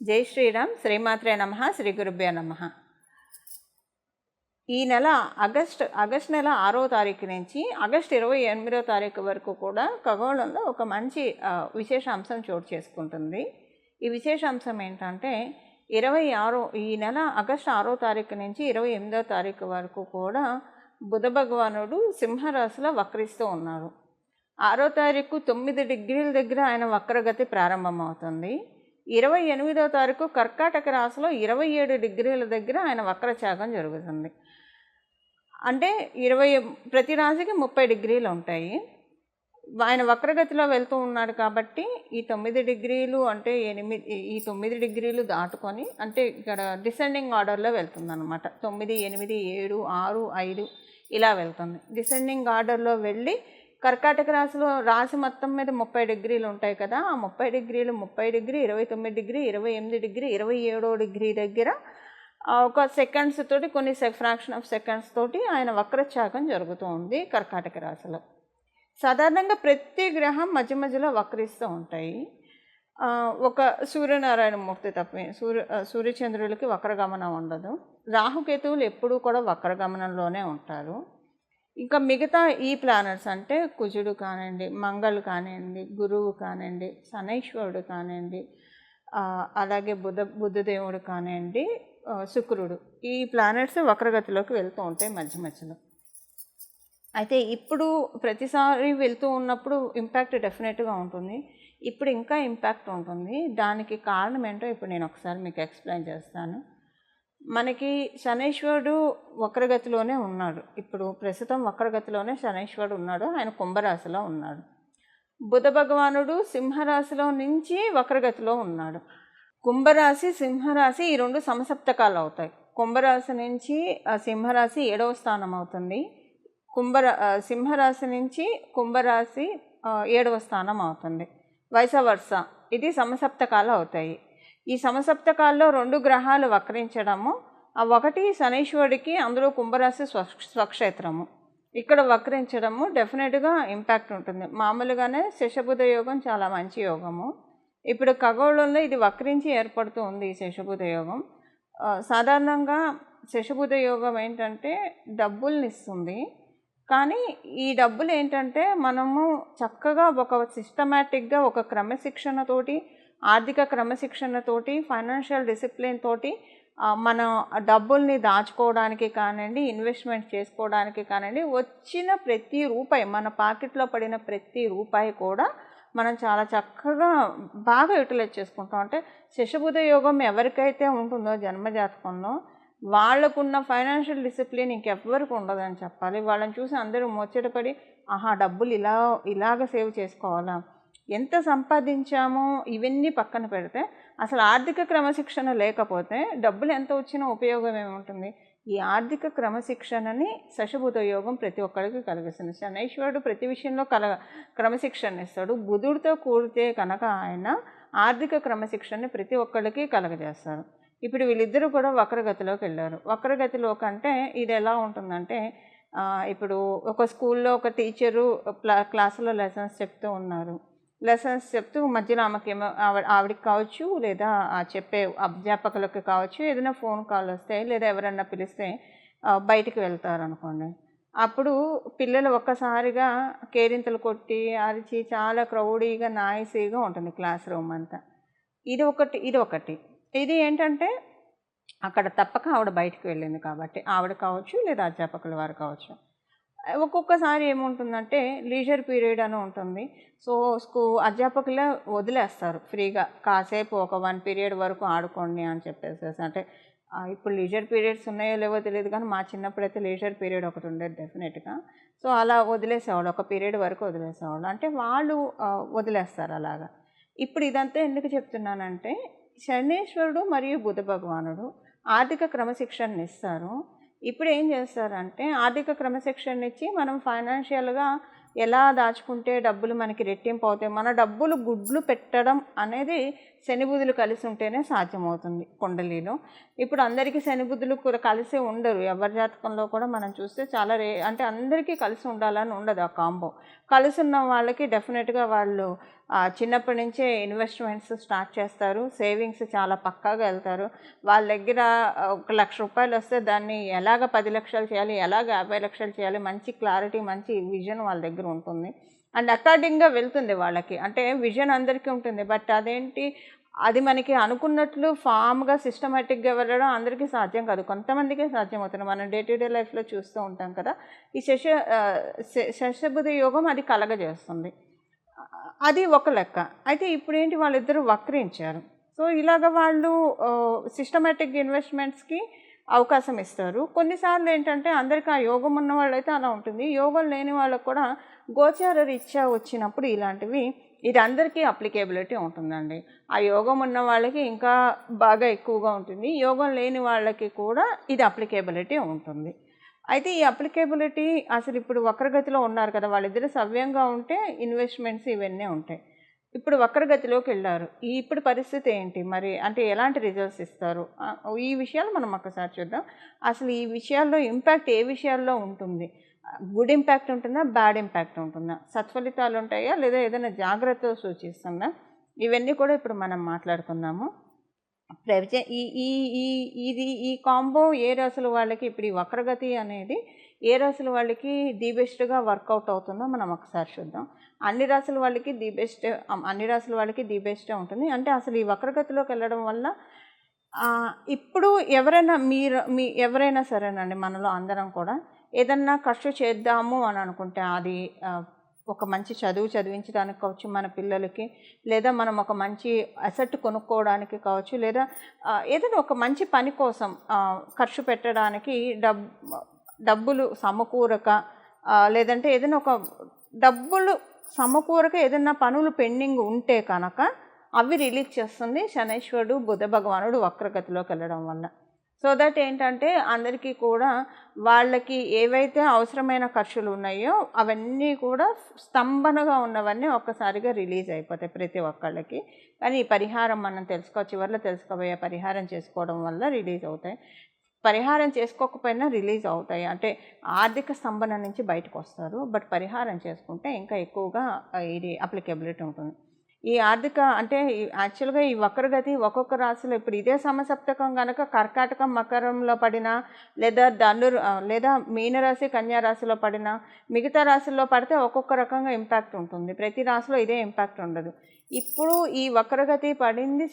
జై శ్రీరామ్. శ్రీమాత్రే నమః. శ్రీ గురుభ్యో నమః. ఈ నెల ఆగస్ట్ నెల 6వ తారీఖు నుంచి ఆగస్ట్ 28వ తారీఖు వరకు కూడా ఖగోళంలో ఒక మంచి విశేషాంశం చోటు చేసుకుంటుంది. ఈ విశేషాంశం ఏంటంటే ఈ నెల ఆగస్ట్ 6వ తారీఖు నుంచి 28వ తారీఖు వరకు కూడా బుధ భగవానుడు సింహరాశిలో వక్రిస్తూ ఉన్నారు. 6వ తారీఖు 9 డిగ్రీల దగ్గర ఆయన వక్రగతి ప్రారంభమవుతుంది. 28వ తారీఖు కర్కాటక రాశిలో 27 డిగ్రీల దగ్గర ఆయన వక్రచాగం జరుగుతుంది. అంటే ప్రతి రాశికి 30 డిగ్రీలు ఉంటాయి. ఆయన వక్రగతిలో వెళ్తూ ఉన్నాడు కాబట్టి ఈ 9 డిగ్రీలు అంటే 9 డిగ్రీలు దాటుకొని అంటే ఇక్కడ డిసెండింగ్ ఆర్డర్లో వెళ్తుంది అనమాట. 9, 8, 7, 6, 5 ఇలా వెళ్తుంది. డిసెండింగ్ ఆర్డర్లో వెళ్ళి కర్కాటక రాశిలో రాశి మొత్తం మీద 30 డిగ్రీలు ఉంటాయి కదా. ఆ 30 డిగ్రీలు 30 డిగ్రీ, 29 డిగ్రీ, 28 డిగ్రీ, 27 డిగ్రీ దగ్గర ఒక సెకండ్స్ తోటి కొన్ని ఫ్రాక్షన్ ఆఫ్ సెకండ్స్ తోటి ఆయన వక్రచాగం జరుగుతూ ఉంది కర్కాటక రాశిలో. సాధారణంగా ప్రతి గ్రహం మధ్య మధ్యలో వక్రిస్తూ ఉంటాయి. ఒక సూర్యనారాయణమూర్తి తప్ప సూర్యచంద్రులకి వక్రగమనం ఉండదు. రాహుకేతువులు ఎప్పుడూ కూడా వక్రగమనంలోనే ఉంటారు. ఇంకా మిగతా ఈ ప్లానెట్స్ అంటే కుజుడు కానివ్వండి, మంగళ్ కానివ్వండి, గురువు కానివ్వండి, శనైశ్వరుడు కానివ్వండి, అలాగే బుధదేవుడు కానివ్వండి, శుక్రుడు, ఈ ప్లానెట్స్ వక్రగతిలోకి వెళ్తూ ఉంటాయి మధ్య మధ్యలో. అయితే ఇప్పుడు ప్రతిసారి వెళ్తూ ఉన్నప్పుడు ఇంపాక్ట్ డెఫినెట్గా ఉంటుంది. ఇప్పుడు ఇంకా ఇంపాక్ట్ ఉంటుంది. దానికి కారణం ఏంటో ఇప్పుడు నేను ఒకసారి మీకు ఎక్స్ప్లెయిన్ చేస్తాను. మనకి శనైశ్వరుడు వక్రగతిలోనే ఉన్నాడు. ఇప్పుడు ప్రస్తుతం వక్రగతిలోనే శనైశ్వరుడు ఉన్నాడు. ఆయన కుంభరాశిలో ఉన్నాడు. బుధ భగవానుడు సింహరాశిలో నుంచి వక్రగతిలో ఉన్నాడు. కుంభరాశి, సింహరాశి ఈ రెండు సమసప్తకాలు అవుతాయి. కుంభరాశి నుంచి సింహరాశి 7వ స్థానం అవుతుంది. సింహరాశి నుంచి కుంభరాశి 7వ స్థానం అవుతుంది. వైస వర్స ఇది సమసప్తకాలు అవుతాయి. ఈ సమసప్తకాల్లో 2 గ్రహాలు వక్రించడము, ఒకటి శనైశ్వరుడికి, అందులో కుంభరాశి స్వక్షేత్రము, ఇక్కడ వక్రించడము డెఫినెట్గా ఇంపాక్ట్ ఉంటుంది. మామూలుగానే శశబుధ యోగం చాలా మంచి యోగము. ఇప్పుడు ఖగోళంలో ఇది వక్రించి ఏర్పడుతూ ఉంది ఈ శశబుధ యోగం. సాధారణంగా శశబుధ యోగం ఏంటంటే డబ్బుల్ని ఇస్తుంది. కానీ ఈ డబ్బులు ఏంటంటే మనము చక్కగా ఒక సిస్టమేటిక్గా ఒక క్రమశిక్షణతోటి, ఆర్థిక క్రమశిక్షణతోటి, ఫైనాన్షియల్ డిసిప్లిన్ తోటి మనం డబ్బుల్ని దాచుకోవడానికి కానివ్వండి, ఇన్వెస్ట్మెంట్ చేసుకోవడానికి కానివ్వండి, వచ్చిన ప్రతి రూపాయి, మన పాకెట్లో పడిన ప్రతి రూపాయి కూడా మనం చాలా చక్కగా బాగా యూటిలైజ్ చేసుకుంటాం. అంటే శశబుధ యోగం ఎవరికైతే ఉంటుందో జన్మజాతకంలో వాళ్ళకున్న ఫైనాన్షియల్ డిసిప్లిన్ ఇంకెవ్వరికి ఉండదని చెప్పాలి. వాళ్ళని చూసి అందరూ ముచ్చటపడి డబ్బులు ఇలాగ సేవ్ చేసుకోవాలా, ఎంత సంపాదించామో ఇవన్నీ పక్కన పెడితే అసలు ఆర్థిక క్రమశిక్షణ లేకపోతే డబ్బులు ఎంత వచ్చినా ఉపయోగం ఏముంటుంది? ఈ ఆర్థిక క్రమశిక్షణని శశబుధ యోగం ప్రతి ఒక్కరికి కలిగిస్తుంది. శనైశ్వరుడు ప్రతి విషయంలో క్రమశిక్షణ ఇస్తాడు. బుధుడితో కూడితే కనుక ఆయన ఆర్థిక క్రమశిక్షణని ప్రతి ఒక్కరికి కలగజేస్తారు. ఇప్పుడు వీళ్ళిద్దరూ కూడా వక్రగతిలోకి వెళ్ళారు. వక్రగతిలో కంటే ఇది ఎలా ఉంటుందంటే, ఇప్పుడు ఒక స్కూల్లో ఒక టీచరు క్లాసులో లెసన్స్ చెప్తూ ఉన్నారు. లెసన్స్ చెప్తూ మధ్యలో ఆవిడకి కావచ్చు, లేదా చెప్పే అధ్యాపకులకు కావచ్చు, ఏదైనా ఫోన్ కాల్ వస్తే లేదా ఎవరన్నా పిలిస్తే బయటికి వెళ్తారు అనుకోండి. అప్పుడు పిల్లలు ఒక్కసారిగా కేరింతలు కొట్టి అరిచి చాలా క్రౌడీగా నాయిసీగా ఉంటుంది క్లాస్ రూమ్ అంతా. ఇది ఒకటి. ఇది ఏంటంటే అక్కడ తప్పక ఆవిడ బయటికి వెళ్ళింది కాబట్టి, ఆవిడ కావచ్చు లేదా అధ్యాపకుల వారు కావచ్చు. ఒక్కొక్కసారి ఏముంటుందంటే లీజర్ పీరియడ్ అని ఉంటుంది. సో అధ్యాపకులే వదిలేస్తారు ఫ్రీగా, కాసేపు ఒక 1 పీరియడ్ వరకు ఆడుకోండి అని చెప్పేసి. అంటే ఇప్పుడు లీజర్ పీరియడ్స్ ఉన్నాయో లేవో తెలియదు, కానీ మా చిన్నప్పుడైతే లీజర్ పీరియడ్ ఒకటి ఉండేది డెఫినెట్గా. సో అలా వదిలేసేవాళ్ళు, ఒక పీరియడ్ వరకు వదిలేసేవాళ్ళు. అంటే వాళ్ళు వదిలేస్తారు అలాగా. ఇప్పుడు ఇదంతా ఎందుకు చెప్తున్నానంటే, శనైశ్వరుడు మరియు బుధ భగవానుడు ఆర్థిక క్రమశిక్షణ ఇస్తారు. ఇప్పుడు ఏం చేస్తారంటే ఆర్థిక క్రమశిక్షణ ఇచ్చి మనం ఫైనాన్షియల్గా ఎలా దాచుకుంటే డబ్బులు మనకి రెట్టింపు అవుతాయి, మన డబ్బులు గుడ్లు పెట్టడం అనేది శని బుధులు కలిసి ఉంటేనే సాధ్యమవుతుంది కుండలిలో. ఇప్పుడు అందరికీ శని బుధులు కూడా కలిసి ఉండరు, ఎవరి జాతకంలో కూడా మనం చూస్తే చాలా అంటే అందరికీ కలిసి ఉండాలని ఉండదు ఆ కాంబో. కలిసి ఉన్న వాళ్ళకి డెఫినెట్గా వాళ్ళు చిన్నప్పటి నుంచే ఇన్వెస్ట్మెంట్స్ స్టార్ట్ చేస్తారు, సేవింగ్స్ చాలా పక్కాగా వెళ్తారు. వాళ్ళ దగ్గర ₹1,00,000 వస్తే దాన్ని ఎలాగ 10 లక్షలు చేయాలి, ఎలాగ 50 లక్షలు చేయాలి, మంచి క్లారిటీ, మంచి విజన్ వాళ్ళ దగ్గర ఉంటుంది. అండ్ అకార్డింగ్గా వెళ్తుంది వాళ్ళకి. అంటే విజన్ అందరికీ ఉంటుంది, బట్ అదేంటి, అది మనకి అనుకున్నట్లు ఫామ్గా సిస్టమేటిక్గా వెళ్ళడం అందరికీ సాధ్యం కాదు, కొంతమందికే సాధ్యం అవుతుంది. మనం డే టు డే లైఫ్లో చూస్తూ ఉంటాం కదా. ఈ శశబుధ యోగం అది కలగజేస్తుంది, అది ఒక లెక్క. అయితే ఇప్పుడు ఏంటి, వాళ్ళిద్దరూ వక్రించారు. సో ఇలాగ వాళ్ళు సిస్టమేటిక్ ఇన్వెస్ట్మెంట్స్కి అవకాశం ఇస్తారు. కొన్నిసార్లు ఏంటంటే అందరికీ ఆ యోగం ఉన్న వాళ్ళైతే అలా ఉంటుంది, యోగం లేని వాళ్ళకు కూడా గోచార రీత్యా వచ్చినప్పుడు ఇలాంటివి ఇది అందరికీ అప్లికేబిలిటీ ఉంటుందండి. ఆ యోగం ఉన్న వాళ్ళకి ఇంకా బాగా ఎక్కువగా ఉంటుంది, యోగం లేని వాళ్ళకి కూడా ఇది అప్లికేబిలిటీ ఉంటుంది. అయితే ఈ అప్లికేబిలిటీ అసలు ఇప్పుడు వక్రగతిలో ఉన్నారు కదా, వాళ్ళిద్దరు సవ్యంగా ఉంటే ఇన్వెస్ట్మెంట్స్ ఇవన్నీ ఉంటాయి. ఇప్పుడు వక్రగతిలోకి వెళ్ళారు, ఇప్పుడు పరిస్థితి ఏంటి మరి, అంటే ఎలాంటి రిజల్ట్స్ ఇస్తారు, ఈ విషయాలు మనం ఒక్కసారి చూద్దాం. అసలు ఈ విషయాల్లో ఇంపాక్ట్ ఏ విషయాల్లో ఉంటుంది, గుడ్ ఇంపాక్ట్ ఉంటుందా, బ్యాడ్ ఇంపాక్ట్ ఉంటుందా, సత్ఫలితాలు ఉంటాయా లేదా ఏదైనా జాగ్రత్తలు సూచిస్తుందా, ఇవన్నీ కూడా ఇప్పుడు మనం మాట్లాడుకుందాము. ఈ ఈ ఈ ఇది ఈ కాంబో ఏ రాశుల వాళ్ళకి, ఇప్పుడు ఈ వక్రగతి అనేది ఏ రాశుల వాళ్ళకి ది బెస్ట్గా వర్కౌట్ అవుతుందో మనం ఒకసారి చూద్దాం. అన్ని రాశుల వాళ్ళకి ది బెస్టే ఉంటుంది. అంటే అసలు ఈ వక్రగతిలోకి వెళ్ళడం వల్ల ఇప్పుడు ఎవరైనా ఎవరైనా సరేనండి, మనలో అందరం కూడా ఏదన్నా ఖర్చు చేద్దాము అని అనుకుంటే, అది ఒక మంచి చదువు చదివించడానికి కావచ్చు మన పిల్లలకి, లేదా మనం ఒక మంచి అసెట్ కొనుక్కోవడానికి కావచ్చు, లేదా ఏదైనా ఒక మంచి పని కోసం ఖర్చు పెట్టడానికి డబ్బులు సమకూరక, లేదంటే ఏదైనా ఒక డబ్బులు సమకూరక ఏదైనా పనులు పెండింగ్ ఉంటే కనుక అవి రిలీజ్ చేస్తుంది శనైశ్వరుడు బుధ భగవానుడు వక్రగతిలోకి వెళ్ళడం వల్ల. సో దట్ ఏంటంటే అందరికీ కూడా వాళ్ళకి ఏవైతే అవసరమైన ఖర్చులు ఉన్నాయో అవన్నీ కూడా స్తంభనగా ఉన్నవన్నీ ఒక్కసారిగా రిలీజ్ అయిపోతాయి ప్రతి ఒక్కళ్ళకి. కానీ ఈ పరిహారం మనం చివరిలో తెలుసుకోబోయే పరిహారం చేసుకోవడం వల్ల రిలీజ్ అవుతాయి. పరిహారం చేసుకోకపోయినా రిలీజ్ అవుతాయి, అంటే ఆర్థిక స్తంభన నుంచి బయటకు వస్తారు. బట్ పరిహారం చేసుకుంటే ఇంకా ఎక్కువగా ఇది అప్లికేబిలిటీ ఉంటుంది. ఈ ఆర్థిక అంటే యాక్చువల్గా ఈ వక్రగతి ఒక్కొక్క రాశిలో, ఇప్పుడు ఇదే సమసప్తకం కనుక కర్కాటకం మకరంలో పడినా, లేదా మీనరాశి కన్యారాశిలో పడినా, మిగతా రాశుల్లో పడితే ఒక్కొక్క రకంగా ఇంపాక్ట్ ఉంటుంది, ప్రతి రాశిలో ఇదే ఇంపాక్ట్ ఉండదు. ఇప్పుడు ఈ వక్రగతి పడింది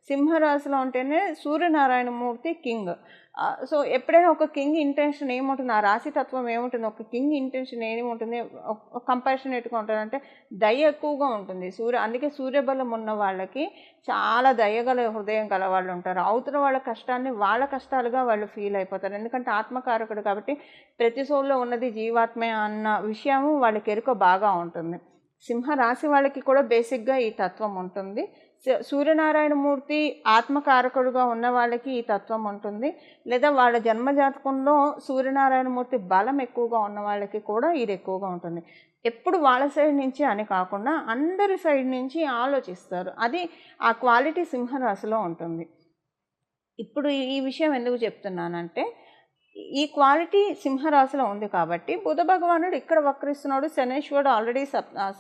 సింహరాశిలో ఉంటేనే సూర్యనారాయణమూర్తి కింగ్. సో ఎప్పుడైనా ఒక కింగ్ ఇంటెన్షన్ ఏముంటుంది, ఆ రాశితత్వం ఏముంటుంది, ఒక కింగ్ ఇంటెన్షన్ ఏముంటుంది, కంపాషనేట్గా ఉంటుంది, అంటే దయ ఎక్కువగా ఉంటుంది. అందుకే సూర్యబలం ఉన్న వాళ్ళకి చాలా దయగల హృదయం గల వాళ్ళు ఉంటారు. అవతల వాళ్ళ కష్టాన్ని వాళ్ళ కష్టాలుగా వాళ్ళు ఫీల్ అయిపోతారు, ఎందుకంటే ఆత్మకారకుడు కాబట్టి ప్రతి సోల్లో ఉన్నది జీవాత్మే అన్న విషయము వాళ్ళకి ఎరుక బాగా ఉంటుంది. సింహరాశి వాళ్ళకి కూడా బేసిక్గా ఈ తత్వం ఉంటుంది. సూర్యనారాయణమూర్తి ఆత్మకారకుడుగా ఉన్న వాళ్ళకి ఈ తత్వం ఉంటుంది, లేదా వాళ్ళ జన్మజాతకంలో సూర్యనారాయణమూర్తి బలం ఎక్కువగా ఉన్న వాళ్ళకి కూడా ఇది ఎక్కువగా ఉంటుంది. ఎప్పుడు వాళ్ళ సైడ్ నుంచి అని కాకుండా అందరి సైడ్ నుంచి ఆలోచిస్తారు, అది ఆ క్వాలిటీ సింహరాశిలో ఉంటుంది. ఇప్పుడు ఈ విషయం ఎందుకు చెప్తున్నానంటే, ఈ క్వాలిటీ సింహరాశిలో ఉంది కాబట్టి బుధ భగవానుడు ఇక్కడ వక్రిస్తున్నాడు, శనైశ్వరుడు ఆల్రెడీ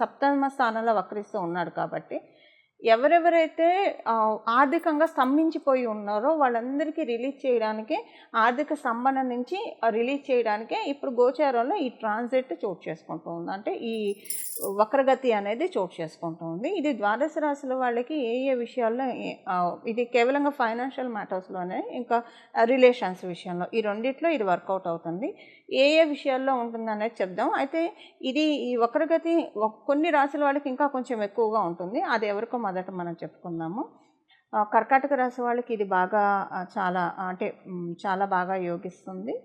సప్తమ స్థానంలో వక్రిస్తూ ఉన్నాడు కాబట్టి ఎవరెవరైతే ఆర్థికంగా స్తంభించిపోయి ఉన్నారో వాళ్ళందరికీ రిలీజ్ చేయడానికే, ఆర్థిక స్తంభన నుంచి రిలీజ్ చేయడానికే ఇప్పుడు గోచారంలో ఈ ట్రాన్సిట్ చోటు చేసుకుంటూ ఉంది, అంటే ఈ వక్రగతి అనేది చోటు చేసుకుంటూ ఉంది. ఇది ద్వాదశ రాశుల వాళ్ళకి ఏ విషయాల్లో, ఇది కేవలంగా ఫైనాన్షియల్ మ్యాటర్స్లోనే, ఇంకా రిలేషన్స్ విషయంలో, ఈ రెండిట్లో ఇది వర్కౌట్ అవుతుంది. ఏ విషయాల్లో ఉంటుందనేది చెప్దాం. అయితే ఈ వక్రగతి కొన్ని రాశుల వాళ్ళకి ఇంకా కొంచెం ఎక్కువగా ఉంటుంది, అది ఎవరికో మొదట మనం చెప్పుకుందాము. కర్కాటక రాశి వాళ్ళకి ఇది బాగా చాలా బాగా యోగిస్తుంది.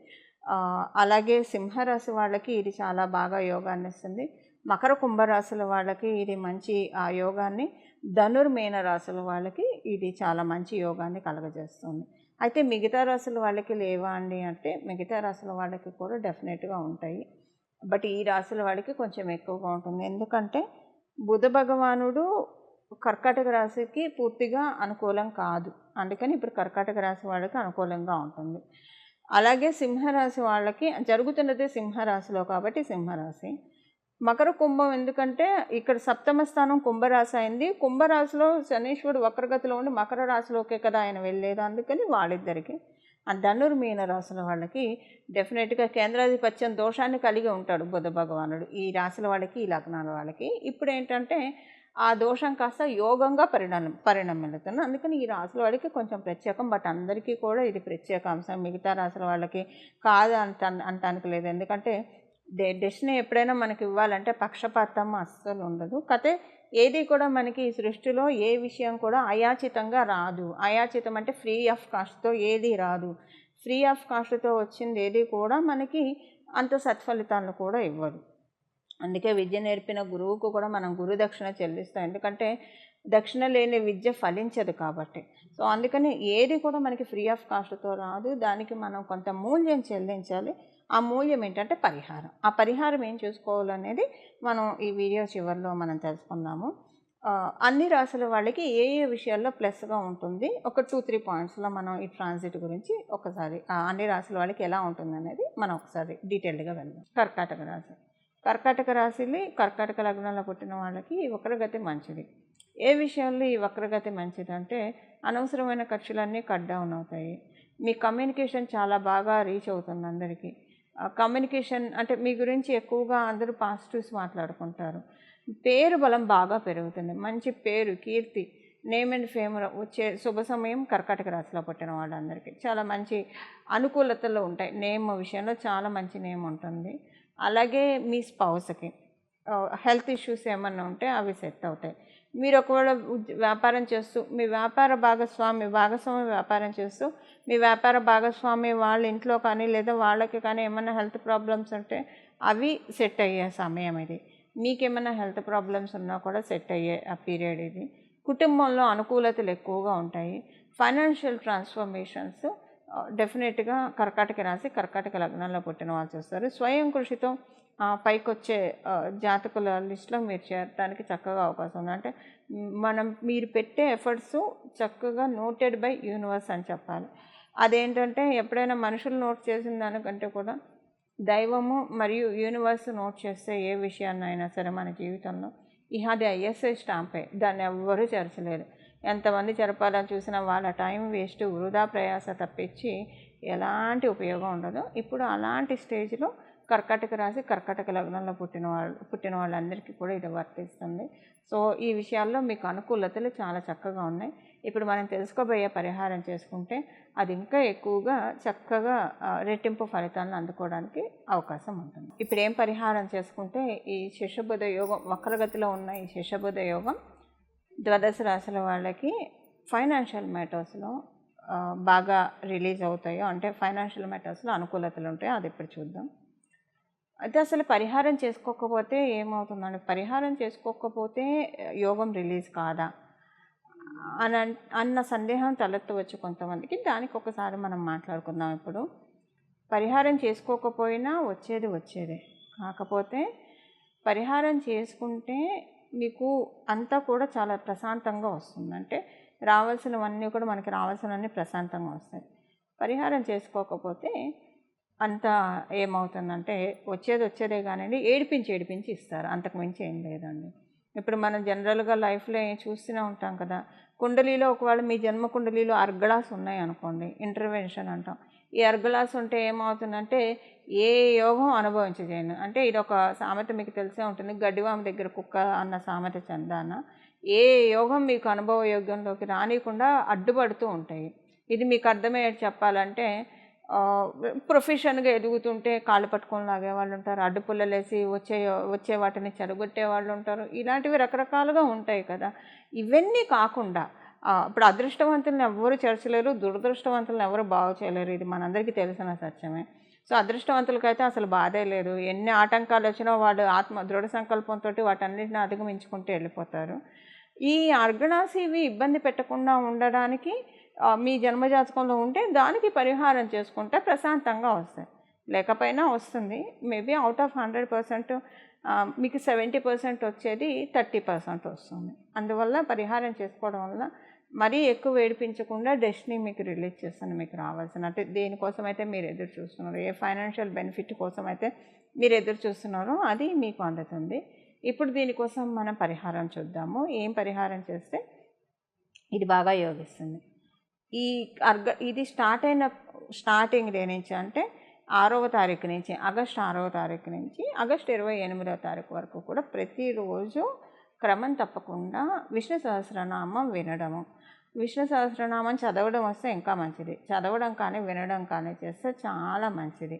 అలాగే సింహరాశి వాళ్ళకి ఇది చాలా బాగా యోగాన్ని ఇస్తుంది. మకర కుంభరాశుల వాళ్ళకి ఇది మంచి యోగాన్ని, ధనుర్మీన రాశుల వాళ్ళకి ఇది చాలా మంచి యోగాన్ని కలగజేస్తుంది. అయితే మిగతా రాశుల వాళ్ళకి లేవా అండి అంటే, మిగతా రాశుల వాళ్ళకి కూడా డెఫినెట్గా ఉంటాయి. బట్ ఈ రాశుల వాడికి కొంచెం ఎక్కువగా ఉంటుంది. ఎందుకంటే బుధ భగవానుడు కర్కాటక రాశికి పూర్తిగా అనుకూలం కాదు. అందుకని ఇప్పుడు కర్కాటక రాశి వాళ్ళకి అనుకూలంగా ఉంటుంది. అలాగే సింహరాశి వాళ్ళకి జరుగుతున్నది సింహరాశిలో కాబట్టి సింహరాశి. మకర కుంభం ఎందుకంటే ఇక్కడ సప్తమ స్థానం కుంభరాశి అయింది. కుంభరాశిలో శనీశ్వరుడు వక్రగతిలో ఉండి మకర రాశిలోకే కదా ఆయన వెళ్ళేది. అందుకని వాళ్ళిద్దరికి. ధనుర్మీన రాశుల వాళ్ళకి డెఫినెట్గా కేంద్రాధిపత్యం దోషాన్ని కలిగి ఉంటాడు బుధ భగవానుడు ఈ రాశుల వాళ్ళకి, ఈ లగ్నాల వాళ్ళకి. ఇప్పుడు ఏంటంటే ఆ దోషం కాస్త యోగంగా పరిణమిల్లుతుంది. అందుకని ఈ రాశుల వాళ్ళకి కొంచెం ప్రత్యేకం. బట్ అందరికీ కూడా ఇది ప్రత్యేక అంశం. మిగతా రాశుల వాళ్ళకి కాదు అంటానికి లేదు. ఎందుకంటే డెస్టినీ ఎప్పుడైనా మనకి ఇవ్వాలంటే పక్షపాతం అస్సలు ఉండదు. కతే ఏది కూడా మనకి ఈ సృష్టిలో ఏ విషయం కూడా అయాచితంగా రాదు. అయాచితం అంటే ఫ్రీ ఆఫ్ కాస్ట్తో ఏది రాదు. ఫ్రీ ఆఫ్ కాస్ట్తో వచ్చింది ఏది కూడా మనకి అంత సత్ఫలితాలను కూడా ఇవ్వదు. అందుకే విద్య నేర్పిన గురువుకు కూడా మనం గురుదక్షిణ చెల్లిస్తాం. ఎందుకంటే దక్షిణ లేని విద్య ఫలించదు కాబట్టి. సో అందుకని ఏది కూడా మనకి ఫ్రీ ఆఫ్ కాస్ట్తో రాదు. దానికి మనం కొంత మూల్యం చెల్లించాలి. ఆ మూల్యం ఏంటంటే పరిహారం. ఆ పరిహారం ఏం చూసుకోవాలనేది మనం ఈ వీడియో చివరిలో మనం తెలుసుకుందాము. అన్ని రాశుల వాళ్ళకి ఏ ఏ విషయాల్లో ప్లస్గా ఉంటుంది ఒక 2-3 పాయింట్స్లో మనం ఈ ట్రాన్సిట్ గురించి ఒకసారి అన్ని రాశుల వాళ్ళకి ఎలా ఉంటుంది అనేది మనం ఒకసారి డీటెయిల్డ్గా వెళ్దాం. కర్కాటక రాశి. కర్కాటక రాశిని కర్కాటక లగ్నంలో పుట్టిన వాళ్ళకి ఈ వక్రగతి మంచిది. ఏ విషయాల్లో ఈ వక్రగతి మంచిదంటే అనవసరమైన ఖర్చులన్నీ కట్ డౌన్ అవుతాయి. మీ కమ్యూనికేషన్ చాలా బాగా రీచ్ అవుతుంది అందరికీ. కమ్యూనికేషన్ అంటే మీ గురించి ఎక్కువగా అందరూ పాజిటివ్స్ మాట్లాడుకుంటారు. పేరు బలం బాగా పెరుగుతుంది. మంచి పేరు, కీర్తి, నేమ్ అండ్ ఫేమ్ వచ్చే శుభ సమయం కర్కాటక రాశిలో పుట్టిన వాళ్ళందరికీ చాలా మంచి అనుకూలతలు ఉంటాయి. నేమ్ విషయంలో చాలా మంచి నేమ్ ఉంటుంది. అలాగే మీ స్పౌస్కి హెల్త్ ఇష్యూస్ ఏమన్నా ఉంటే అవి సెట్ అవుతాయి. మీరు ఒకవేళ వ్యాపారం చేస్తూ మీ వ్యాపార భాగస్వామి వ్యాపారం చేస్తూ మీ వ్యాపార భాగస్వామి వాళ్ళ ఇంట్లో కానీ లేదా వాళ్ళకి కానీ ఏమైనా హెల్త్ ప్రాబ్లమ్స్ ఉంటే అవి సెట్ అయ్యే సమయం ఇది. మీకేమైనా హెల్త్ ప్రాబ్లమ్స్ ఉన్నా కూడా సెట్ అయ్యే ఆ పీరియడ్ ఇది. కుటుంబంలో అనుకూలతలు ఎక్కువగా ఉంటాయి. ఫైనాన్షియల్ ట్రాన్స్ఫర్మేషన్స్ డెఫినెట్గా కర్కాటక రాశి కర్కాటక లగ్నంలో పుట్టిన వాళ్ళు చూస్తారు. స్వయం కృషితో పైకొచ్చే జాతకుల లిస్టులో మీరు చేరడానికి చక్కగా అవకాశం ఉంది. అంటే మీరు పెట్టే ఎఫర్ట్స్ చక్కగా నోటెడ్ బై యూనివర్స్ అని చెప్పాలి. అదేంటంటే ఎప్పుడైనా మనుషులు నోట్ చేసిన దానికంటే కూడా దైవము మరియు యూనివర్స్ నోట్ చేస్తే ఏ విషయాన్నైనా సరే మన జీవితంలో అది ఐఎస్ఐ స్టాంపే. దాన్ని ఎవ్వరూ చేర్చలేరు. ఎంతమంది జరపాలని చూసినా వాళ్ళ టైం వేస్ట్, వృధా ప్రయాస తప్పించి ఎలాంటి ఉపయోగం ఉండదు. ఇప్పుడు అలాంటి స్టేజ్లో కర్కాటక రాశి కర్కాటక లగ్నంలో పుట్టిన వాళ్ళందరికీ కూడా ఇది వర్తిస్తుంది. సో ఈ విషయాల్లో మీకు అనుకూలతలు చాలా చక్కగా ఉన్నాయి. ఇప్పుడు మనం తెలుసుకోబోయే పరిహారం చేసుకుంటే అది ఇంకా ఎక్కువగా చక్కగా రెట్టింపు ఫలితాలను అందుకోవడానికి అవకాశం ఉంటుంది. ఇప్పుడు ఏం పరిహారం చేసుకుంటే ఈ శిషబుధ యోగం వక్రగతిలో ఉన్న ఈ శిషబుధ యోగం ద్వాదశ రాశుల వాళ్ళకి ఫైనాన్షియల్ మ్యాటర్స్లో బాగా రిలీజ్ అవుతాయో అంటే ఫైనాన్షియల్ మ్యాటర్స్లో అనుకూలతలు ఉంటాయో అది ఇప్పుడు చూద్దాం. అయితే అసలు పరిహారం చేసుకోకపోతే ఏమవుతుందండి? పరిహారం చేసుకోకపోతే యోగం రిలీజ్ కాదా అన్న సందేహం తలెత్తవచ్చు కొంతమందికి. దానికి ఒకసారి మనం మాట్లాడుకుందాం. ఇప్పుడు పరిహారం చేసుకోకపోయినా వచ్చేదే. కాకపోతే పరిహారం చేసుకుంటే మీకు అంతా కూడా చాలా ప్రశాంతంగా వస్తుంది. అంటే రావాల్సినవన్నీ కూడా మనకి రావాల్సినవన్నీ ప్రశాంతంగా వస్తాయి. పరిహారం చేసుకోకపోతే అంతా ఏమవుతుందంటే వచ్చేదే కానివ్వండి ఏడిపించి ఇస్తారు. అంతకు మించి ఏం లేదండి. ఇప్పుడు మనం జనరల్గా లైఫ్లో చూస్తూనే ఉంటాం కదా. కుండలీలో ఒకవేళ మీ జన్మ కుండలీలో అర్గళాస్ ఉన్నాయి అనుకోండి, ఇంటర్వెన్షన్ అంటాం. ఈ అర్గళాస్ ఉంటే ఏమవుతుందంటే ఏ యోగం అనుభవించజేయను. అంటే ఇది ఒక సామెత మీకు తెలిసే ఉంటుంది, గడ్డివామ దగ్గర కుక్క అన్న సామెత చందాన. ఏ యోగం మీకు అనుభవ యోగంలోకి రానియకుండా అడ్డుపడుతూ ఉంటాయి. ఇది మీకు అర్థమయ్యేది చెప్పాలంటే ప్రొఫెషన్గా ఎదుగుతుంటే కాళ్ళు పట్టుకొని లాగే వాళ్ళు ఉంటారు, అడ్డుపుల్లలేసి వచ్చే వాటిని చెడగొట్టే వాళ్ళు ఉంటారు. ఇలాంటివి రకరకాలుగా ఉంటాయి కదా. ఇవన్నీ కాకుండా ఇప్పుడు అదృష్టవంతులను ఎవరు చేర్చలేరు, దురదృష్టవంతులను ఎవరు బాగు చేయలేరు. ఇది మనందరికీ తెలిసిన సత్యమే. సో అదృష్టవంతులకైతే అసలు బాధే లేదు. ఎన్ని ఆటంకాలు వచ్చినా వాళ్ళు దృఢ సంకల్పంతో వాటన్నిటిని అధిగమించుకుంటూ వెళ్ళిపోతారు. ఈ అర్గణాస్ ఇవి ఇబ్బంది పెట్టకుండా ఉండడానికి మీ జన్మజాతకంలో ఉంటే దానికి పరిహారం చేసుకుంటే ప్రశాంతంగా వస్తాయి. లేకపోయినా వస్తుంది. మేబీ అవుట్ ఆఫ్ 100% మీకు 70% వచ్చేది 30% వస్తుంది. అందువల్ల పరిహారం చేసుకోవడం వల్ల మరీ ఎక్కువ ఏడిపించకుండా డెస్టినీ మీకు రిలీజ్ చేస్తుంది. మీకు రావాల్సిన, అంటే దేనికోసమైతే మీరు ఎదురు చూస్తున్నారో, ఏ ఫైనాన్షియల్ బెనిఫిట్ కోసం అయితే మీరు ఎదురు చూస్తున్నారో అది మీకు అందుతుంది. ఇప్పుడు దీనికోసం మనం పరిహారం చూద్దాము. ఏం పరిహారం చేస్తే ఇది బాగా యోగిస్తుంది. ఇది స్టార్టింగ్ డే నుంచి, అంటే 6వ తారీఖు నుంచి, ఆగస్టు 6వ తారీఖు నుంచి ఆగస్టు 28వ తారీఖు వరకు కూడా ప్రతిరోజు క్రమం తప్పకుండా విష్ణు సహస్రనామం వినడము. విష్ణు సహస్రనామం చదవడం వస్తే ఇంకా మంచిది. చదవడం కానీ వినడం కానీ చేస్తే చాలా మంచిది.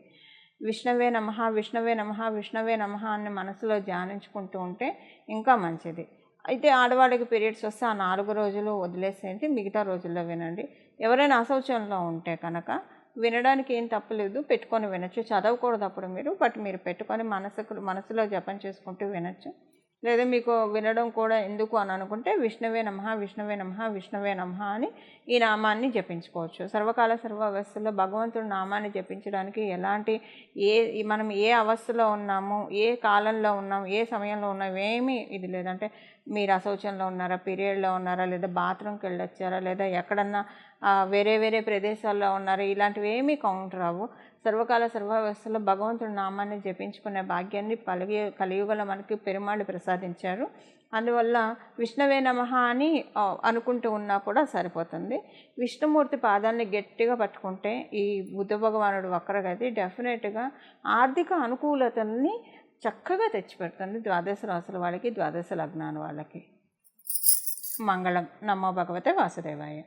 విష్ణవే నమః, విష్ణవే నమః, విష్ణవే నమః అని మనసులో ధ్యానించుకుంటూ ఉంటే ఇంకా మంచిది. అయితే ఆడవాళ్ళకి పీరియడ్స్ వస్తే ఆ 4 రోజులు వదిలేసేయండి, మిగతా రోజుల్లో వినండి. ఎవరైనా అశౌచంలో ఉంటే కనుక వినడానికి ఏం తప్పులేదు, పెట్టుకొని వినొచ్చు. చదవకూడదు అప్పుడు మీరు పెట్టుకొని మనసులో జపం చేసుకుంటూ వినొచ్చు. లేదా మీకు వినడం కూడా ఎందుకు అని అనుకుంటే విష్ణవే నమః, విష్ణవే నమః, విష్ణవే నమః అని ఈ నామాన్ని జపించుకోవచ్చు. సర్వకాల సర్వ అవస్థల్లో భగవంతుడి నామాన్ని జపించడానికి మనం ఏ అవస్థలో ఉన్నాము, ఏ కాలంలో ఉన్నాం, ఏ సమయంలో ఉన్నాం, ఏమీ ఇది లేదంటే మీరు అశౌచంలో ఉన్నారా, పీరియడ్లో ఉన్నారా, లేదా బాత్రూమ్కి వెళ్ళొచ్చారా, లేదా ఎక్కడన్నా వేరే ప్రదేశాల్లో ఉన్నారా, ఇలాంటివి ఏమీ కౌంట్ రావు. సర్వకాల సర్వావస్థలో భగవంతుడి నామాన్ని జపించుకునే భాగ్యాన్ని కలియుగంలో మనకి పెరుమాళ్ళు ప్రసాదించారు. అందువల్ల విష్ణవే నమః అని అనుకుంటూ ఉన్నా కూడా సరిపోతుంది. విష్ణుమూర్తి పాదాన్ని గట్టిగా పట్టుకుంటే ఈ బుద్ధ భగవానుడు వక్రగతి డెఫినెట్గా ఆర్థిక అనుకూలతల్ని చక్కగా తెచ్చిపెడుతుంది. ద్వాదశ రాసుల వాళ్ళకి, ద్వాదశ లగ్నాల వాళ్ళకి. మంగళం. నమో భగవతే వాసుదేవాయ.